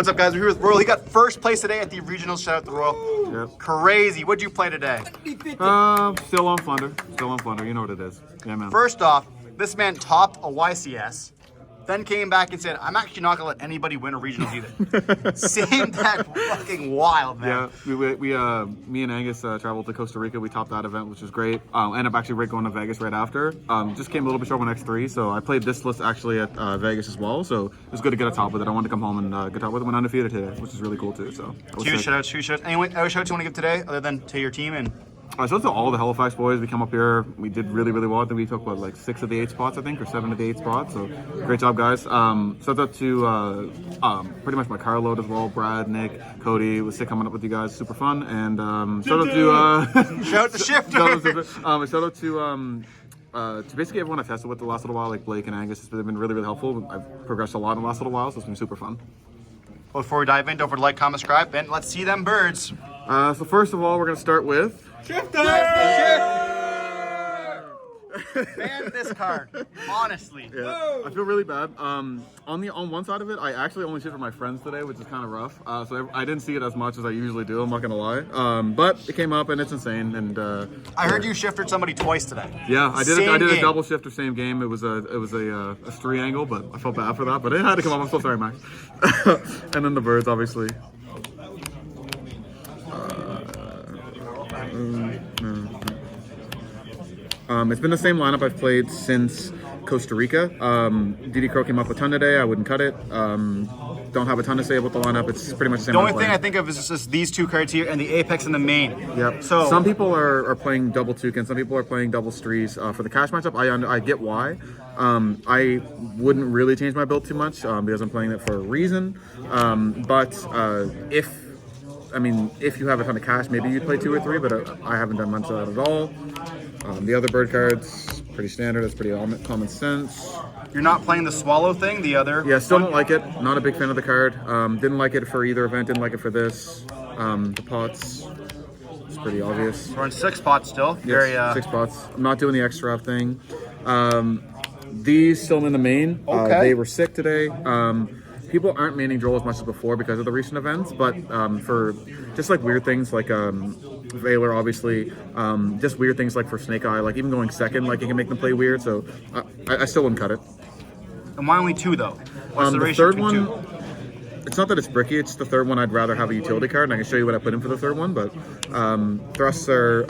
What's up, guys? We're here with Royal. He got first place today at the regional. Shout out to Royal. Yep. Crazy. What'd you play today? Still on Flunder. Still on Flunder. You know what it is. Yeah, man. First off, this man topped a YCS, then came back and said, I'm actually not going to let anybody win a regionals either. Seemed that fucking wild, man. Yeah, me and Angus traveled to Costa Rica. We topped that event, which was great. Ended up actually going to Vegas right after. Just came a little bit short on X3, so I played this list actually at Vegas as well. So it was good to get a top with it. I wanted to come home and get top with it when undefeated today, which is really cool too. So huge shout outs. Anyway, other shout outs you want to give today, other than to your team and. Shout out to all the Halifax boys. We come up here. We did really, really well. I think we took, like 6 of the 8 spots, I think, or 7 of the 8 spots. So great job, guys. Shout out to pretty much my car load as well. Brad, Nick, Cody. It was sick coming up with you guys. Super fun. And shout out to... shout out to Shifter. Shout out to basically everyone I've tested with the last little while, like Blake and Angus. They've been really, really helpful. I've progressed a lot in the last little while, so it's been super fun. Well, before we dive in, don't forget to like, comment, subscribe, and let's see them birds. So first of all, we're going to start with... Shifter! Ban this card, honestly. Yeah, I feel really bad. On one side of it, I actually only shit for my friends today, which is kind of rough. So I didn't see it as much as I usually do. I'm not gonna lie. But it came up and it's insane. And I heard you shifted somebody twice today. Yeah, I did. I did a double shifter, same game. It was a three angle, but I felt bad for that. But it had to come up. I'm so sorry, Max. And then the birds, obviously. It's been the same lineup I've played since Costa Rica. DD Crow came up a ton today. I wouldn't cut it. Don't have a ton to say about the lineup. It's pretty much the same. The only thing I think of is just these two cards here and the Apex and the main. Yep. So some people are playing double toucan. Some people are playing double strees. For the cash matchup, I get why. I wouldn't really change my build too much because I'm playing it for a reason. But if you have a ton of cash, maybe you'd play 2 or 3, but I haven't done much of that at all. The other bird cards, pretty standard. That's pretty common sense. You're not playing the swallow thing, the other? Yeah, still don't like it. Not a big fan of the card. Didn't like it for either event. Didn't like it for this. The pots, it's pretty obvious. We're on 6 pots still. Yes, 6 pots. I'm not doing the extra thing. These still in the main. Okay. They were sick today. People aren't maining Droll as much as before because of the recent events, but for just like weird things like Valor, obviously, just weird things like for Snake Eye, like even going second, like it can make them play weird, so I still wouldn't cut it. And why only 2 though? What's the ratio third one, 2? It's not that it's bricky, it's the third one I'd rather have a utility card, and I can show you what I put in for the third one, but thrusts are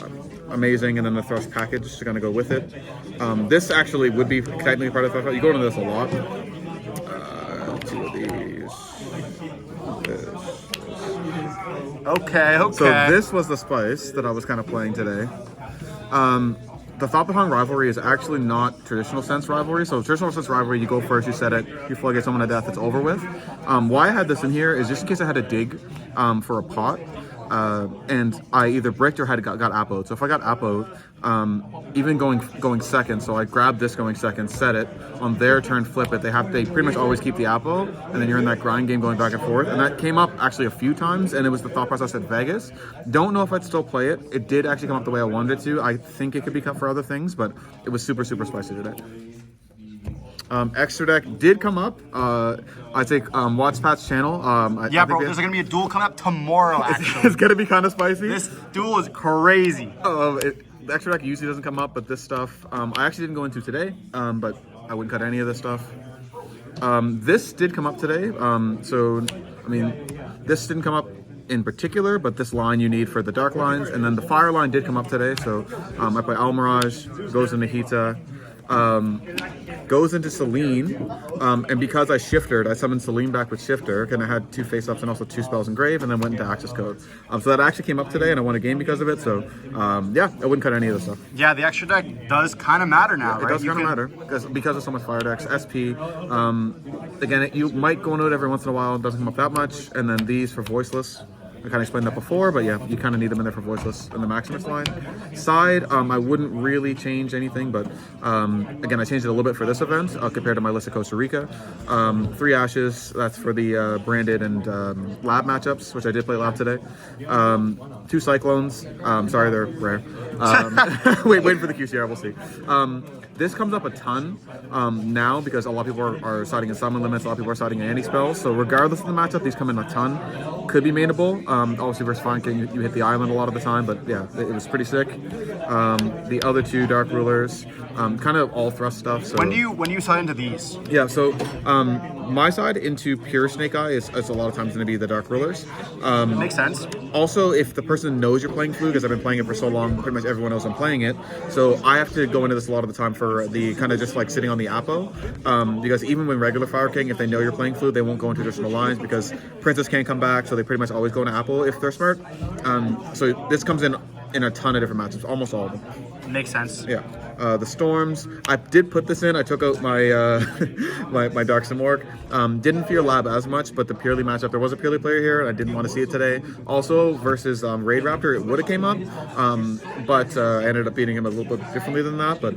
amazing, and then the thrust package is going to go with it. This actually would be technically part of the... You go into this a lot. 2 of these. Okay. So this was the spice that I was kind of playing today. The thought behind rivalry is actually not traditional sense rivalry. So traditional sense rivalry, you go first, you set it, you floodgate someone to death, it's over with. Why I had this in here is just in case I had to dig for a pot. And I either bricked or got appoed. So if I got appoed, even going second, so I grabbed this going second, set it on their turn, flip it. They pretty much always keep the appo, and then you're in that grind game going back and forth. And that came up actually a few times, and it was the thought process at Vegas. Don't know if I'd still play it. It did actually come up the way I wanted it to. I think it could be cut for other things, but it was super, super spicy today. Extra deck did come up. I take watch Pat's channel. There's gonna be a duel coming up tomorrow. Actually, it's gonna be kind of spicy. This duel is crazy. The extra deck usually doesn't come up, but this stuff I actually didn't go into today. But I wouldn't cut any of this stuff. This did come up today. This didn't come up in particular, but this line you need for the dark lines, and then the fire line did come up today. So I play Almirage, goes into Hita. Goes into Celine, and because I shifted, I summoned Celine back with Shifter, and I had 2 face-ups and also 2 spells engrave, and then went into Access Code. So that actually came up today, and I won a game because of it, so I wouldn't cut any of this stuff. Yeah, the extra deck does kind of matter now, right? It does kind of matter, because of so much fire decks. SP, again, you might go into it every once in a while, it doesn't come up that much, and then these for Voiceless. I kind of explained that before, but yeah, you kind of need them in there for Voiceless in the Maximus line. Side, I wouldn't really change anything, but again, I changed it a little bit for this event compared to my list of Costa Rica. 3 Ashes, that's for the branded and lab matchups, which I did play lab today. 2 Cyclones, sorry, they're rare. Waiting for the QCR, we'll see. this comes up a ton now because a lot of people are siding in summon limits, a lot of people are siding in anti-spells. So regardless of the matchup, these come in a ton. Could be mainable. Obviously versus Fine King, you hit the island a lot of the time, but yeah, it was pretty sick. The other two Dark Rulers, kind of all thrust stuff. So When do you side into these? yeah, so my side into pure Snake Eye is a lot of times going to be the Dark Rulers. Makes sense. Also, if the person knows you're playing Flu, because I've been playing it for so long, pretty much everyone knows I'm playing it. So I have to go into this a lot of the time for the kind of just like sitting on the Apo. Because even when regular Fire King, if they know you're playing Flu, they won't go into traditional lines because Princess can't come back, so they pretty much always go into Apo if they're smart. So this comes in a ton of different matchups, almost all of them. Makes sense. Yeah. The Storms, I did put this in. I took out my my Dark Simorgh. Didn't fear Lab as much, but the Purely matchup, there was a Purely player here, and I didn't want to see it today. Also, versus Raid Raptor, it would have came up, but I ended up beating him a little bit differently than that. But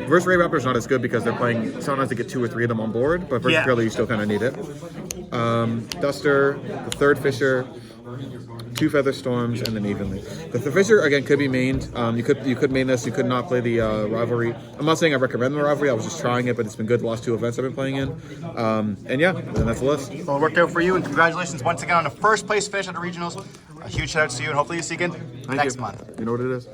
versus Raid Raptor is not as good because they're playing, sometimes they get 2 or 3 of them on board, but versus Purely, you still kind of need it. Duster, the third Fisher, 2 Feather Storms, and then Evenly. The Fisher, again, could be mained. You could main this. You could not play the Rivalry. I'm not saying I recommend the Rivalry. I was just trying it, but it's been good the last 2 events I've been playing in. And yeah, and that's the list. Well, it worked out for you, and congratulations once again on a first place finish at the regionals. A huge shout out to you, and hopefully you see you again next month. You know what it is.